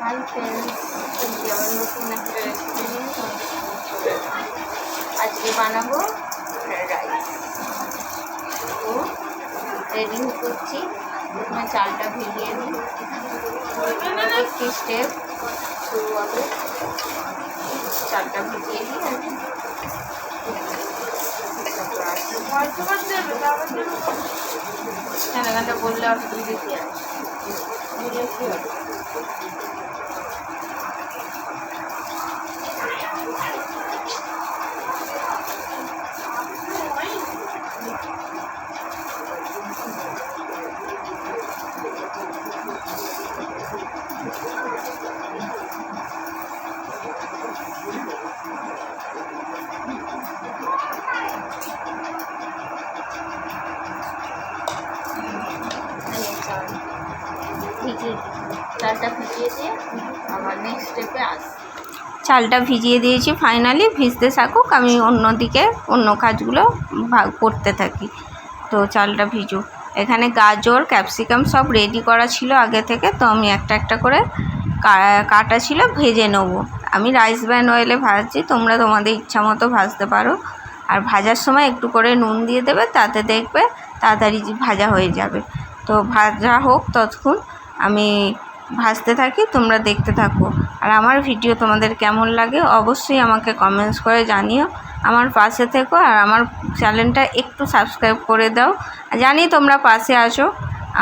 Hi friends, আজকে আবার নতুন একটা রেসিপি নিয়ে চলে এলাম। আজকে বানাবো রাইস। তো রেডি করছি। প্রথমে চালটা ভিজিয়ে নিই। একটি স্টেপ শুরু হবে, চালটা ভিজিয়ে নিই আর কি। গানটা বললে অসুবিধে কি আছে? চালটা ভিজিয়ে দিয়ে আবার নেক্সট স্টেপে চালটা ভিজিয়ে দিয়েছি। ফাইনালি ভিজতে থাকুক, আমি অন্যদিকে অন্য কাজগুলো করতে থাকি। তো চালটা ভিজুক। এখানে গাজর, ক্যাপসিকাম সব রেডি করা ছিল আগে থেকে, তো আমি একটা একটা করে কাটা ছিল, ভেজে নেব। আমি রাইস ব্র্যান অয়েলে ভাজছি, তোমরা তোমাদের ইচ্ছা মতো ভাজতে পারো। আর ভাজার সময় একটু করে নুন দিয়ে দেবে, তাতে দেখবে তাড়াতাড়ি ভাজা হয়ে যাবে। তো ভাজা হোক, ততক্ষণ আমি ভাজতে থাকি, তোমরা দেখতে থাকো। আর আমার ভিডিও তোমাদের কেমন লাগে অবশ্যই আমাকে কমেন্টস করে জানিও। আমার পাশে থেকো আর আমার চ্যানেলটা একটু সাবস্ক্রাইব করে দাও। জানি তোমরা পাশে আছো,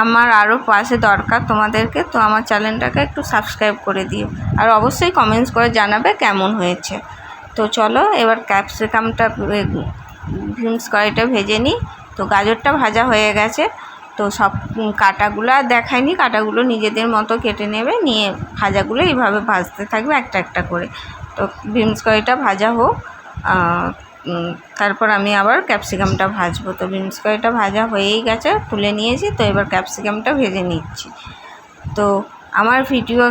আমার আরও পাশে দরকার তোমাদেরকে, তো আমার চ্যানেলটাকে একটু সাবস্ক্রাইব করে দিও। আর অবশ্যই কমেন্টস করে জানাবে কেমন হয়েছে। তো চলো এবার ক্যাপসিকামটা বিনস কড়াইটা ভেজে নিই। তো গাজরটা ভাজা হয়ে গেছে, তো সব কাটাগুলো আর দেখায়নি, কাটাগুলো নিজেদের মতো কেটে নেবে, নিয়ে ভাজাগুলো এইভাবে ভাজতে থাকবে একটা একটা করে। তো বিনস কড়াইটা ভাজা হোক, তারপর আমি আবার ক্যাপসিকামটা ভাজবো। তো বিনস কড়াইটা ভাজা হয়েই গেছে, তুলে নিয়েছি। তো এবার ক্যাপসিকামটা ভেজে নিচ্ছি। তো আমার ভিডিও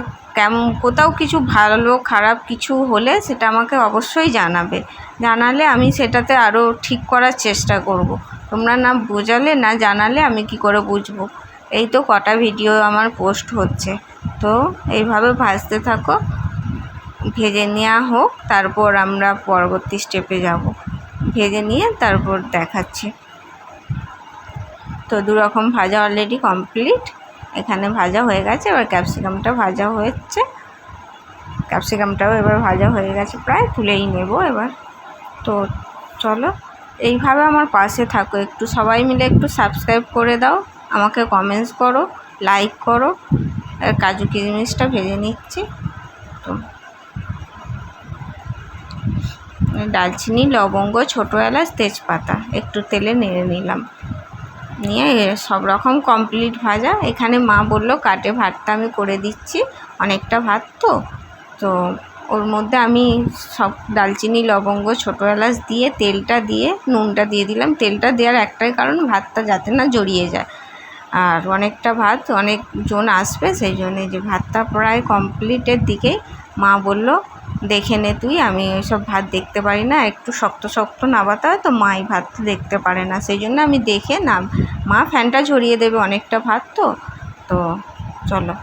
কোথাও কিছু ভালো খারাপ কিছু হলে সেটা আমাকে অবশ্যই জানালে আমি সেটাতে আরও ঠিক করার চেষ্টা করব। তোমরা না বোঝালে, না জানালে আমি কি করে বুঝবো? এই তো কটা ভিডিও আমার পোস্ট হচ্ছে। তো এইভাবে ভাজতে থাকো, ভেজে নেওয়া হোক, তারপর আমরা পরবর্তী স্টেপে যাব। ভেজে নিয়ে তারপর দেখাচ্ছি। তো দুরকম ভাজা অলরেডি কমপ্লিট। এখানে ভাজা হয়ে গেছে, এবার ক্যাপসিকামটা ভাজা হচ্ছে। ক্যাপসিকামটাও এবার ভাজা হয়ে গেছে, প্রায় তুলেই নেব এবার। তো চলো এইভাবে আমার পাশে থাকো, একটু সবাই মিলে একটু সাবস্ক্রাইব করে দাও, আমাকে কমেন্টস করো, লাইক করো। কাজু কিশমিশটা ভেজে নিচ্ছি। তো দারচিনি, লবঙ্গ, ছোটো এলাচ, তেজপাতা একটু তেলে নেড়ে নিলাম, নিয়ে সব রকম কমপ্লিট ভাজা। এখানে মা বললো কাটে ভাতটা আমি করে দিচ্ছি, অনেকটা ভাত তো ওর মধ্যে আমি সব দারচিনি, লবঙ্গ, ছোটো এলাচ দিয়ে তেলটা দিয়ে নুনটা দিয়ে দিলাম। তেলটা দেওয়ার একটাই কারণ, ভাতটা যাতে না জড়িয়ে যায়। আর অনেকটা ভাত, অনেকজন আসবে, সেই জন্যে। যে ভাতটা প্রায় কমপ্লিটের দিকেই মা বলল দেখে নে তুই, আমি ওইসব ভাত দেখতে পারি না, একটু শক্ত শক্ত নাবাতে হয়, তো মাই ভাত দেখতে পারে না, সেই জন্য আমি দেখে মা ফ্যানটা ঝরিয়ে দেবে, অনেকটা ভাত তো চলো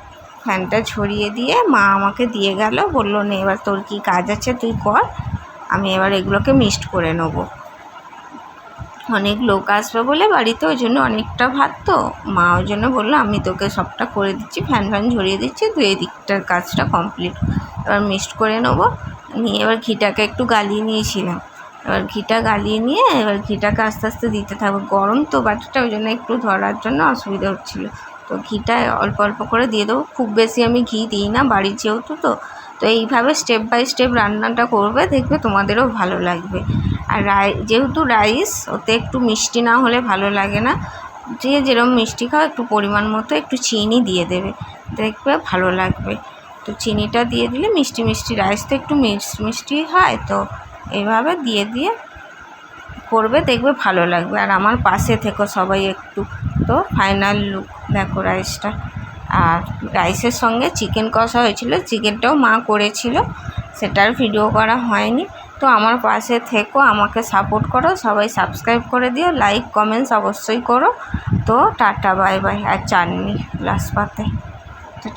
ফ্যানটা ঝরিয়ে দিয়ে মা আমাকে দিয়ে গেল, বললো নে এবার তোর কি কাজ আছে তুই কর, আমি এবার এগুলোকে মিক্সড করে নেবো। অনেক লোক আসবে বলে বাড়িতে, ওই জন্য অনেকটা ভাত, তো মা ওই জন্য বললো আমি তোকে সবটা করে দিচ্ছি, ফ্যান ঝরিয়ে দিচ্ছি, তুই এই দিকটার কাজটা কমপ্লিট। এবার মিক্সড করে নেবো, নিয়ে এবার ঘিটাকে একটু গালিয়ে নিয়েছিলাম। এবার ঘিটা গালিয়ে নিয়ে এবার ঘিটাকে আস্তে আস্তে দিতে থাকবো। গরম তো বাটিটা, ওই জন্য একটু ধরার জন্য অসুবিধা হচ্ছিলো। তো ঘিটা অল্প অল্প করে দিয়ে দেবো, খুব বেশি আমি ঘি দিই না বাড়ির যেহেতু। তো এইভাবে স্টেপ বাই স্টেপ রান্নাটা করবে, দেখবে তোমাদেরও ভালো লাগবে। আর যেহেতু রাইস, ওতে একটু মিষ্টি না হলে ভালো লাগে না। যে যেরকম মিষ্টি খাও একটু পরিমাণ মতো একটু চিনি দিয়ে দেবে, দেখবে ভালো লাগবে। তো চিনিটা দিয়ে দিলে মিষ্টি মিষ্টি, রাইস তো একটু মিষ্টি হয়, তো এইভাবে দিয়ে করবে, দেখবে ভালো লাগবে। আর আমার পাশে থেকো সবাই একটু। তো ফাইনাল লুক দেখো রাইসটা। আর রাইসের সঙ্গে চিকেন কষা হয়েছিল, চিকেনটাও মা করেছিল, সেটার ভিডিও করা হয়নি। তো আমার পাশে থেকো, আমাকে সাপোর্ট করো, সবাই সাবস্ক্রাইব করে দিও, লাইক কমেন্টস অবশ্যই করো। তো টাটা বাই বাই। আর চাটনি লাস্ট পাতে। তো